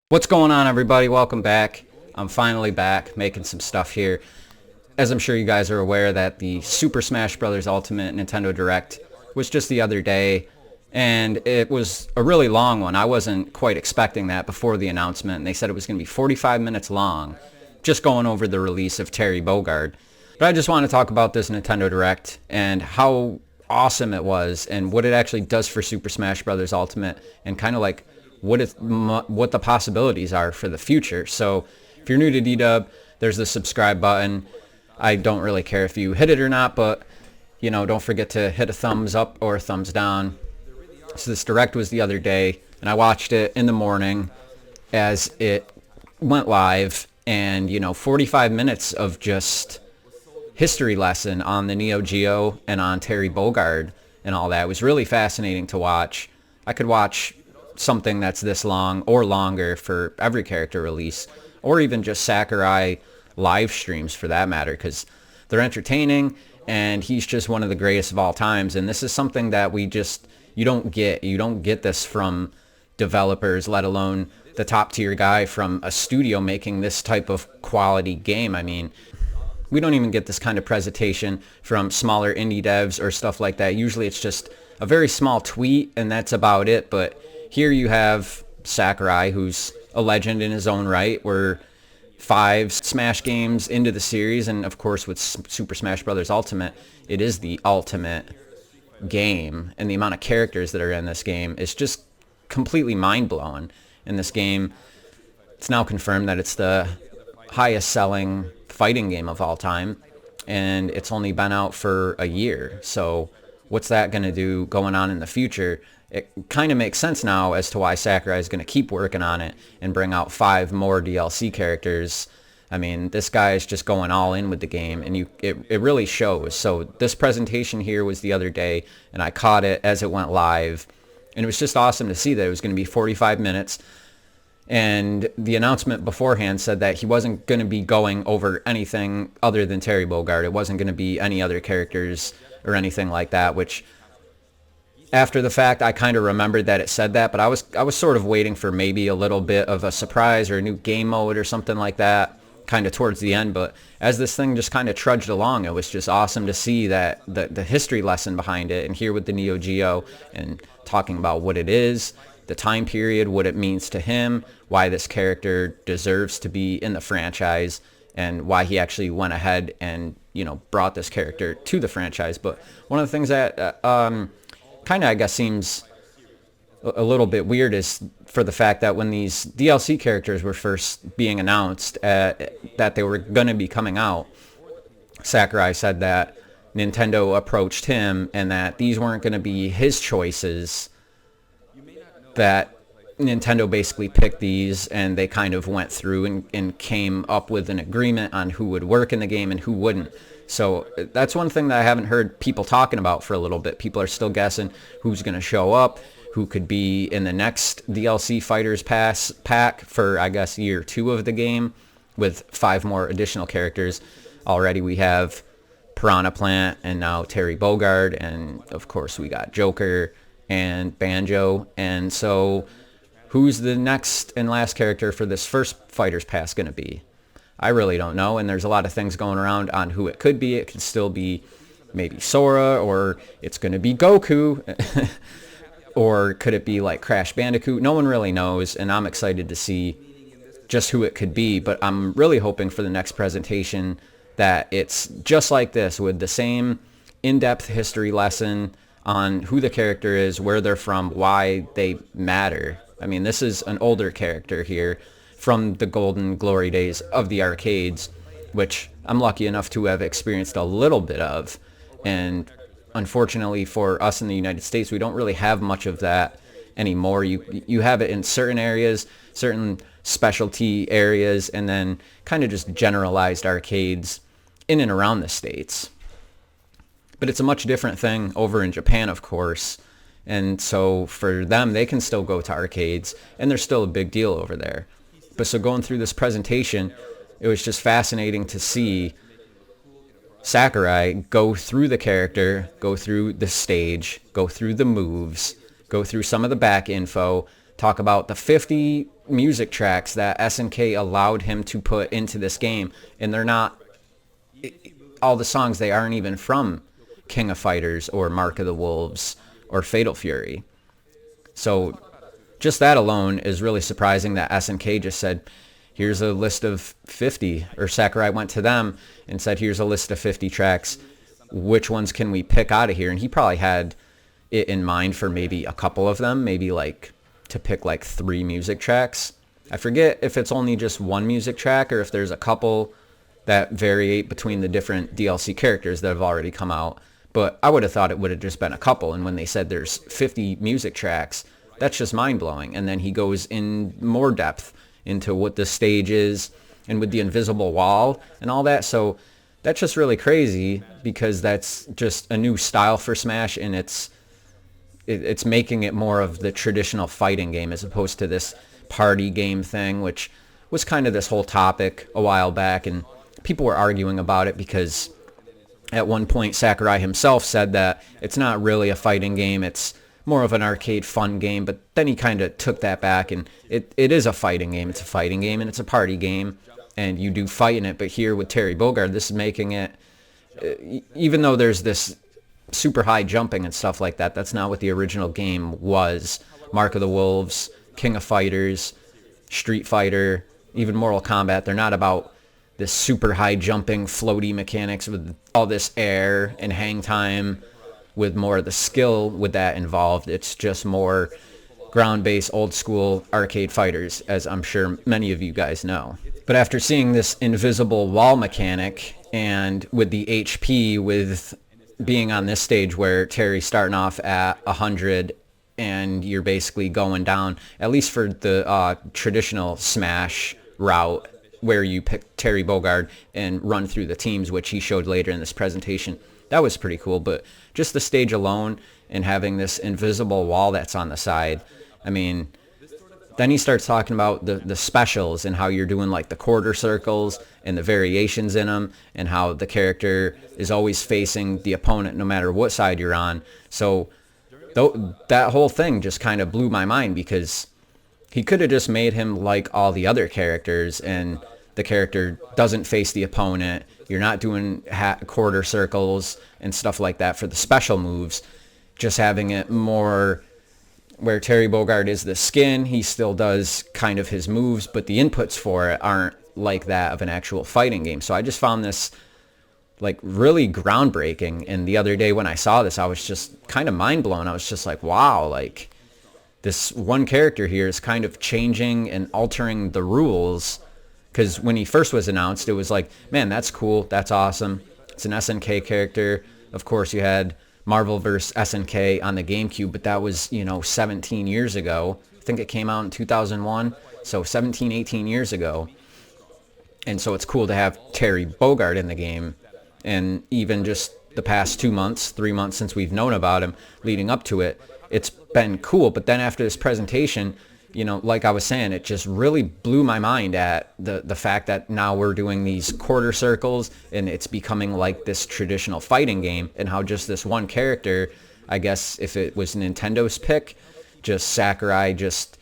What's going on, everybody? Welcome back. I'm finally back making some stuff here. As I'm sure you guys are aware that the Super Smash Bros. Ultimate Nintendo Direct was just the other day, and it was a really long one. I wasn't quite expecting that before the announcement, and they said it was going to be 45 minutes long, just going over the release of Terry Bogard. But I just want to talk about this Nintendo Direct and how awesome it was and what it actually does for Super Smash Bros. Ultimate and kind of like what the possibilities are for the future. So if you're new to D-Dub, there's the subscribe button. I don't really care if you hit it or not, but don't forget to hit a thumbs up or a thumbs down. So this Direct was the other day, and I watched it in the morning as it went live, and 45 minutes of just history lesson on the Neo Geo and on Terry Bogard and all that. It was really fascinating to watch. I could watch something that's this long or longer for every character release, or even just Sakurai live streams for that matter, because they're entertaining and he's just one of the greatest of all times. And this is something that you don't get this from developers, let alone the top tier guy from a studio making this type of quality game. I mean, we don't even get this kind of presentation from smaller indie devs or stuff like that. Usually it's just a very small tweet and that's about it. But here you have Sakurai, who's a legend in his own right. We're 5 Smash games into the series, and of course with Super Smash Bros. Ultimate, it is the ultimate game, and the amount of characters that are in this game is just completely mind-blowing. In this game, it's now confirmed that it's the highest selling fighting game of all time, and it's only been out for a year. So what's that going to do going on in the future? It kind of makes sense now as to why Sakurai is going to keep working on it and bring out 5 more DLC characters. I mean, this guy is just going all in with the game, and it really shows. So this presentation here was the other day, and I caught it as it went live, and it was just awesome to see that it was going to be 45 minutes. And the announcement beforehand said that he wasn't going to be going over anything other than Terry Bogard. It wasn't going to be any other characters or anything like that, which after the fact, I kind of remembered that it said that, but I was sort of waiting for maybe a little bit of a surprise or a new game mode or something like that kind of towards the end. But as this thing just kind of trudged along, it was just awesome to see that the history lesson behind it, and here with the Neo Geo and talking about what it is, the time period, what it means to him, why this character deserves to be in the franchise, and why he actually went ahead and brought this character to the franchise. But one of the things that kind of, I guess, seems a little bit weird is for the fact that when these DLC characters were first being announced, that they were going to be coming out, Sakurai said that Nintendo approached him and that these weren't going to be his choices, that Nintendo basically picked these and they kind of went through and came up with an agreement on who would work in the game and who wouldn't. So that's one thing that I haven't heard people talking about for a little bit. People are still guessing who's going to show up, who could be in the next DLC Fighters Pass pack for, I guess, year 2 of the game with 5 more additional characters. Already we have Piranha Plant and now Terry Bogard, and of course we got Joker and Banjo. And so who's the next and last character for this first Fighters Pass going to be? I really don't know, and there's a lot of things going around on who it could be. It could still be maybe Sora, or it's going to be Goku, or could it be like Crash Bandicoot? No one really knows, and I'm excited to see just who it could be, but I'm really hoping for the next presentation that it's just like this, with the same in-depth history lesson on who the character is, where they're from, why they matter. I mean, this is an older character here from the golden glory days of the arcades, which I'm lucky enough to have experienced a little bit of. And unfortunately for us in the United States, we don't really have much of that anymore. You have it in certain areas, certain specialty areas, and then kind of just generalized arcades in and around the States. But it's a much different thing over in Japan, of course. And so for them, they can still go to arcades, and they're still a big deal over there. But so going through this presentation, it was just fascinating to see Sakurai go through the character, go through the stage, go through the moves, go through some of the back info, talk about the 50 music tracks that SNK allowed him to put into this game, and they're not all the songs, they aren't even from King of Fighters or Mark of the Wolves or Fatal Fury. So just that alone is really surprising that SNK just said, here's a list of 50, or Sakurai went to them and said, here's a list of 50 tracks. Which ones can we pick out of here? And he probably had it in mind for maybe a couple of them, maybe like to pick like 3 music tracks. I forget if it's only just one music track or if there's a couple that variate between the different DLC characters that have already come out. But I would have thought it would have just been a couple. And when they said there's 50 music tracks, that's just mind-blowing. And then he goes in more depth into what the stage is and with the invisible wall and all that. So that's just really crazy because that's just a new style for Smash, and it's making it more of the traditional fighting game as opposed to this party game thing, which was kind of this whole topic a while back, and people were arguing about it because at one point Sakurai himself said that it's not really a fighting game, it's more of an arcade fun game, but then he kind of took that back, and it is a fighting game. It's a fighting game and it's a party game, and you do fight in it. But here with Terry Bogard, this is making it, even though there's this super high jumping and stuff like that, that's not what the original game was. Mark of the Wolves, King of Fighters, Street Fighter, even Mortal Kombat, they're not about this super high jumping floaty mechanics with all this air and hang time with more of the skill with that involved. It's just more ground-based old school arcade fighters, as I'm sure many of you guys know. But after seeing this invisible wall mechanic, and with the HP, with being on this stage where Terry's starting off at 100 and you're basically going down, at least for the traditional Smash route where you pick Terry Bogard and run through the teams, which he showed later in this presentation, that was pretty cool. But just the stage alone and having this invisible wall that's on the side, I mean, then he starts talking about the specials and how you're doing like the quarter circles and the variations in them, and how the character is always facing the opponent no matter what side you're on. So that whole thing just kind of blew my mind, because he could have just made him like all the other characters, and the character doesn't face the opponent. You're not doing quarter circles and stuff like that for the special moves. Just having it more where Terry Bogard is the skin, he still does kind of his moves, but the inputs for it aren't like that of an actual fighting game. So I just found this like really groundbreaking. And the other day when I saw this, I was just kind of mind blown. I was just like, wow, like this one character here is kind of changing and altering the rules. Because when he first was announced, it was like, man, that's cool, that's awesome. It's an SNK character. Of course, you had Marvel vs. SNK on the GameCube, but that was, 17 years ago. I think it came out in 2001, so 17, 18 years ago. And so it's cool to have Terry Bogard in the game. And even just the past 2 months, 3 months since we've known about him leading up to it, it's been cool. But then after this presentation, like I was saying, it just really blew my mind at the fact that now we're doing these quarter circles and it's becoming like this traditional fighting game, and how just this one character, I guess if it was Nintendo's pick, just Sakurai just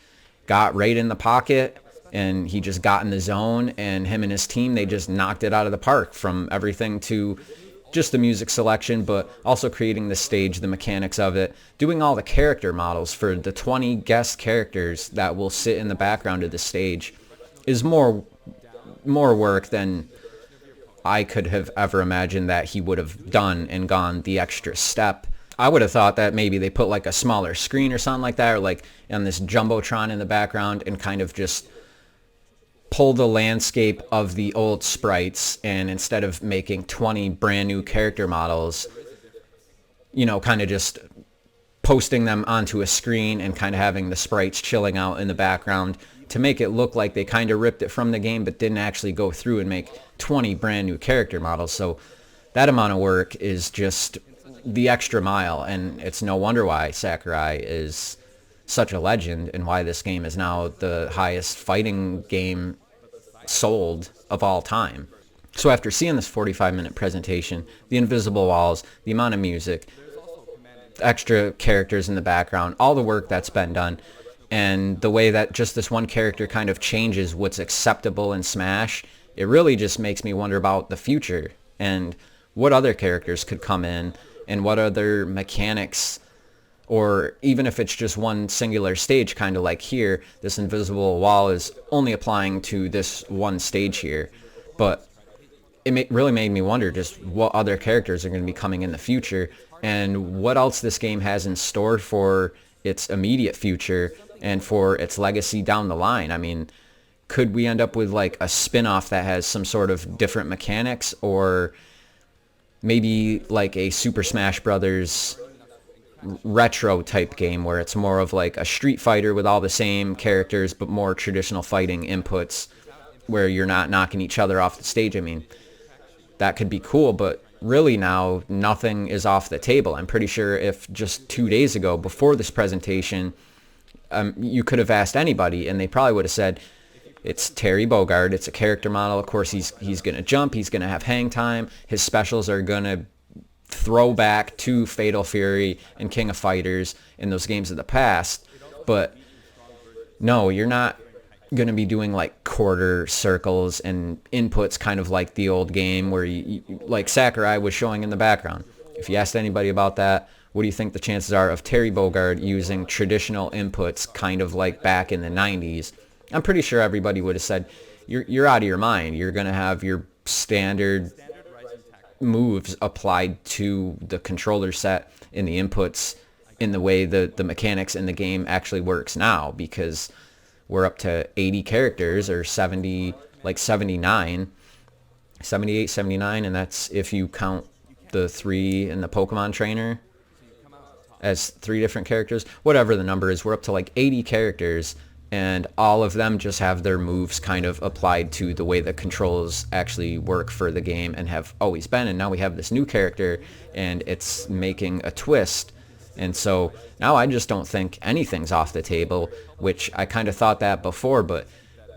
got right in the pocket and he just got in the zone, and him and his team, they just knocked it out of the park, from everything to just the music selection, but also creating the stage, the mechanics of it, doing all the character models for the 20 guest characters that will sit in the background of the stage is more work than I could have ever imagined that he would have done and gone the extra step. I would have thought that maybe they put like a smaller screen or something like that, or like on this Jumbotron in the background, and kind of just pull the landscape of the old sprites, and instead of making 20 brand new character models, kind of just posting them onto a screen and kind of having the sprites chilling out in the background to make it look like they kind of ripped it from the game but didn't actually go through and make 20 brand new character models. So that amount of work is just the extra mile, and it's no wonder why Sakurai is such a legend and why this game is now the highest fighting game sold of all time. So after seeing this 45-minute presentation, the invisible walls, the amount of music, extra characters in the background, all the work that's been done, And the way that just this one character kind of changes what's acceptable in Smash, it really just makes me wonder about the future and what other characters could come in and what other mechanics, or even if it's just one singular stage, kind of like here, this invisible wall is only applying to this one stage here. But really made me wonder just what other characters are going to be coming in the future and what else this game has in store for its immediate future and for its legacy down the line. I mean, could we end up with like a spin-off that has some sort of different mechanics, or maybe like a Super Smash Brothers retro type game where it's more of like a Street Fighter with all the same characters but more traditional fighting inputs where you're not knocking each other off the stage? I mean, that could be cool, but really now nothing is off the table. I'm pretty sure if just 2 days ago before this presentation, you could have asked anybody and they probably would have said, it's Terry Bogard, it's a character model, of course he's going to jump, he's going to have hang time, his specials are going to throw back to Fatal Fury and King of Fighters in those games of the past. But no, you're not going to be doing like quarter circles and inputs kind of like the old game where you like Sakurai was showing in the background. If you asked anybody about that, what do you think the chances are of Terry Bogard using traditional inputs kind of like back in the 90s? I'm pretty sure everybody would have said, you're out of your mind. You're going to have your standard moves applied to the controller set in the inputs in the way the mechanics in the game actually works now, because we're up to 80 characters, or 70, like 78, 79, and that's if you count the 3 in the Pokemon trainer as 3 different characters. Whatever the number is, we're up to like 80 characters, and all of them just have their moves kind of applied to the way the controls actually work for the game and have always been. And now we have this new character, and it's making a twist. And so now I just don't think anything's off the table, which I kind of thought that before, but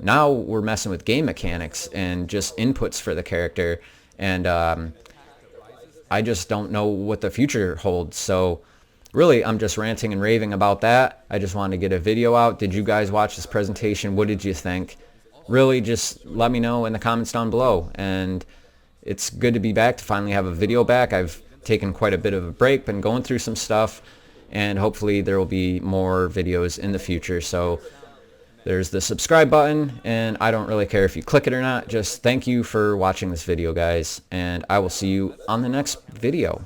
now we're messing with game mechanics and just inputs for the character, and I just don't know what the future holds. So really, I'm just ranting and raving about that. I just wanted to get a video out. Did you guys watch this presentation? What did you think? Really, just let me know in the comments down below. And it's good to be back, to finally have a video back. I've taken quite a bit of a break, been going through some stuff, and hopefully there will be more videos in the future. So there's the subscribe button, and I don't really care if you click it or not. Just thank you for watching this video, guys, and I will see you on the next video.